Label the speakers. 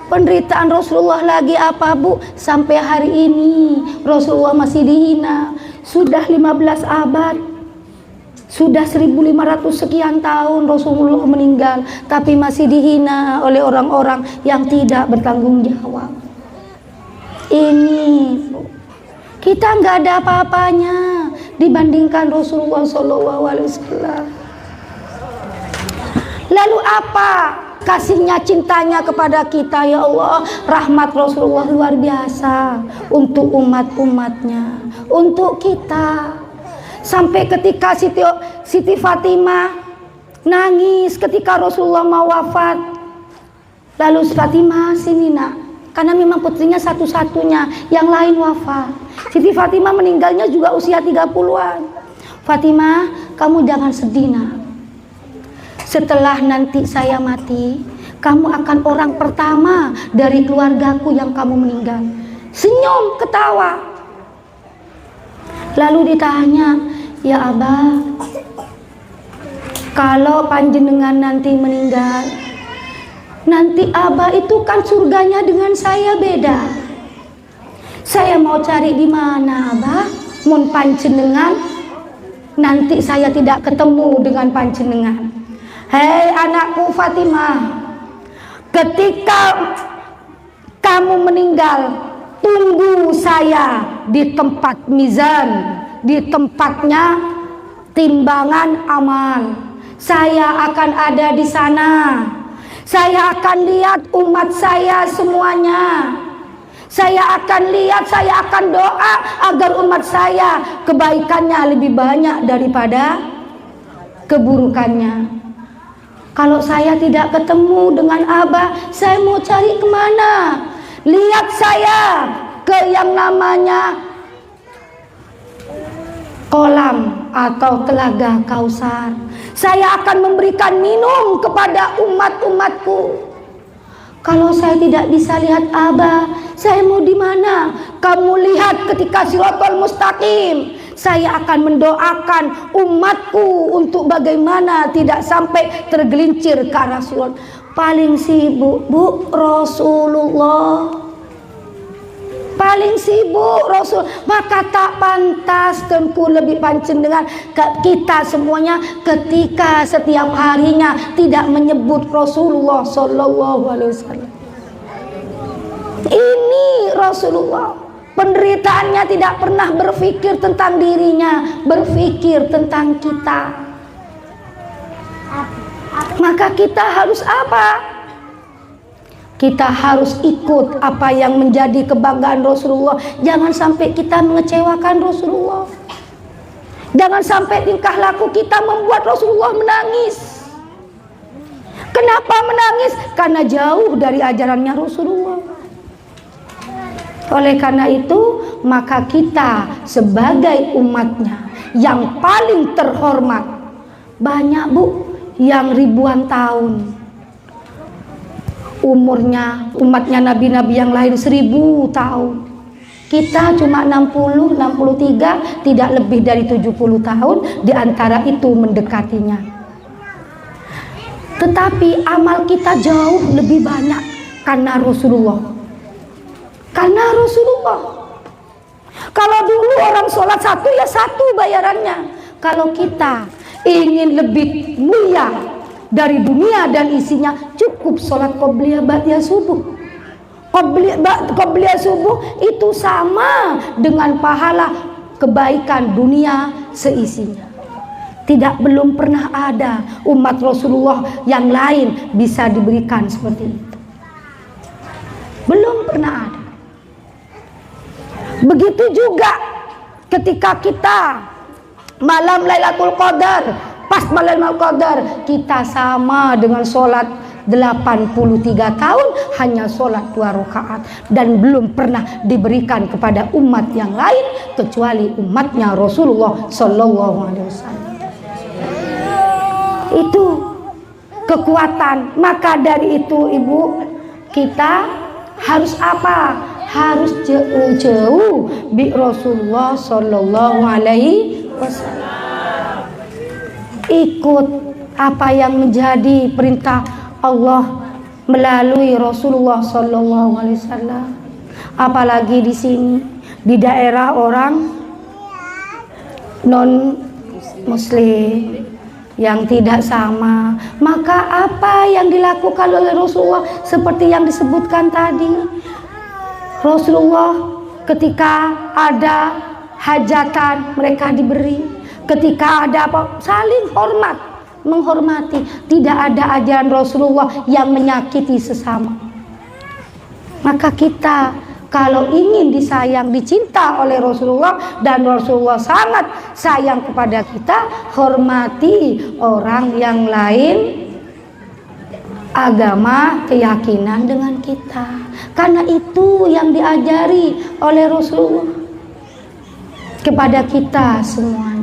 Speaker 1: Penderitaan Rasulullah lagi apa, Bu? Sampai hari ini Rasulullah masih dihina. Sudah 15 abad, sudah 1500 sekian tahun Rasulullah meninggal, tapi masih dihina oleh orang-orang yang tidak bertanggung jawab. Ini, Bu, kita nggak ada apa-apanya dibandingkan Rasulullah SAW. Lalu apa kasihnya, cintanya kepada kita? Ya Allah, rahmat Rasulullah luar biasa untuk umat-umatnya, untuk kita. Sampai ketika Siti Fatimah nangis ketika Rasulullah mau wafat. Lalu Fatimah, sini nak, karena memang putrinya satu-satunya, yang lain wafat. Siti Fatimah meninggalnya juga usia 30-an. Fatimah, kamu jangan sedih nak. Setelah nanti saya mati, kamu akan orang pertama dari keluargaku yang kamu meninggal. Senyum, ketawa. Lalu ditanya, ya Abah, kalau panjenengan nanti meninggal, nanti Abah itu kan surganya dengan saya beda. Saya mau cari di mana Abah? Mun panjenengan nanti saya tidak ketemu dengan panjenengan. Hei anakku Fatimah, ketika kamu meninggal, tunggu saya di tempat mizan, di tempatnya timbangan amal. Saya akan ada di sana. Saya akan lihat umat saya semuanya. Saya akan lihat, saya akan doa agar umat saya kebaikannya lebih banyak daripada keburukannya. Kalau saya tidak ketemu dengan Abah, saya mau cari kemana? Lihat saya ke yang namanya kolam atau telaga Kausar. Saya akan memberikan minum kepada umat-umatku. Kalau saya tidak bisa lihat Abah, saya mau di mana? Kamu lihat ketika Shiratal Mustaqim. Saya akan mendoakan umatku untuk bagaimana tidak sampai tergelincir ke arah surga. Paling sibuk, Bu, Rasulullah. Paling sibuk Rasul. Maka tak pantas Tengku lebih panjenengan kita semuanya ketika setiap harinya tidak menyebut Rasulullah Sallallahu Alaihi Wasallam. Ini Rasulullah. Penderitaannya tidak pernah berpikir tentang dirinya, berpikir tentang kita. Maka kita harus apa? Kita harus ikut apa yang menjadi kebanggaan Rasulullah. Jangan sampai kita mengecewakan Rasulullah. Jangan sampai tingkah laku kita membuat Rasulullah menangis. Kenapa menangis? Karena jauh dari ajarannya Rasulullah. Oleh karena itu, maka kita sebagai umatnya yang paling terhormat, banyak Bu yang ribuan tahun umurnya, umatnya nabi-nabi yang lain 1000 tahun. Kita cuma 60, 63, tidak lebih dari 70 tahun, di antara itu mendekatinya. Tetapi amal kita jauh lebih banyak karena Rasulullah. Karena Rasulullah. Kalau dulu orang sholat satu ya satu bayarannya. Kalau kita ingin lebih mulia dari dunia dan isinya, cukup sholat qobliyah ba'diyah subuh. Qobliyah subuh itu sama dengan pahala kebaikan dunia seisinya. Belum pernah ada umat Rasulullah yang lain bisa diberikan seperti itu. Belum pernah ada. Begitu juga ketika kita malam Lailatul Qadar, pas malam Lailatul Qadar, kita sama dengan sholat 83 tahun hanya sholat 2 rakaat, dan belum pernah diberikan kepada umat yang lain kecuali umatnya Rasulullah Sallallahu Alaihi Wasallam. Itu kekuatan. Maka dari itu Ibu, kita harus apa? Harus jauh-jauh bi Rasulullah Sallallahu Alaihi Wasallam. Ikut apa yang menjadi perintah Allah melalui Rasulullah Sallallahu Alaihi Wasallam. Apalagi di sini di daerah orang non Muslim yang tidak sama, maka apa yang dilakukan oleh Rasulullah seperti yang disebutkan tadi. Rasulullah ketika ada hajatan mereka diberi, ketika ada apa saling hormat, menghormati. Tidak ada ajaran Rasulullah yang menyakiti sesama. Maka kita kalau ingin disayang, dicinta oleh Rasulullah, dan Rasulullah sangat sayang kepada kita, hormati orang yang lain agama, keyakinan dengan kita. Karena itu yang diajari oleh Rasulullah kepada kita semua.